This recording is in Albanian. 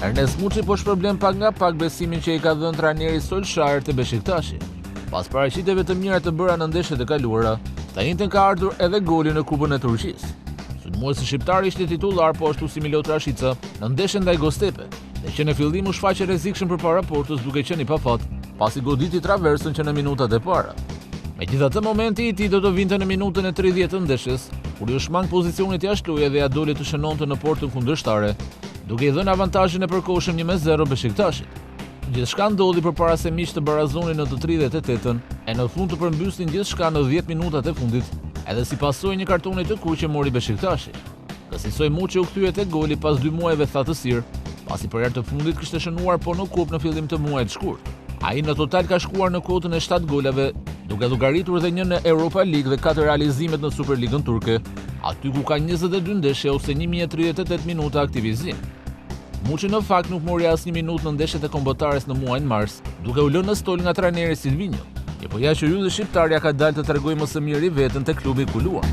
Ernest Muçi po shpërblen pak nga pak besimin që i ka dhënë trajneri Solskjaer të Beshiktashi. Pas paraqitjeve të mira të bëra në ndeshjet e kaluara, tani ka ardhur edhe goli në Kupën e Turqisë. Sulmuesi shqiptar ishte titullar po ashtu si Milot Rashica në ndeshjen ndaj Göztepe, dhe që në fillim u shfaqe rrezikshëm përpara Portës duke qenë i pafat, pasi goditi traversën që në minutat e para. Megjithatë, momenti i tij do të vinte në minutën e 30 të ndeshjes, kur i shmang pozicionit jashtëluje dhe ja doli të shënonte në portën kundërshtare, duke i dhënë avantazhin e përkohshëm 1-0 Beshiktasit. Gjithçka ndodhi përpara se miqtë të barazonin në të 38-ën e në fund të përmbysnin gjithçka në 10 minutat e fundit, edhe si pasojë një kartoni të kuq që mori Beshiktashi. Kësaj Muçi u kthye tek goli pas 2 muajve thatësir, pasi për herë të fundit kishte shënuar po në kupë në fillim të muajit shkurt. Ai në total ka shkuar në kotën e 7 golave, duke llogaritur dhe një në Europa League dhe 4 realizimet në Superligën turke, aty ku ka 22 ndeshje ose 1038 minuta aktivizim. Muçi në fakt nuk mori asnjë minutë në ndeshjet e kombëtares në muajin mars, duke u lënë në stol nga trajneri Silvinho. Po ja që ylli shqiptarja ka dalë të tregojë më së miri veten te klubi ku luan.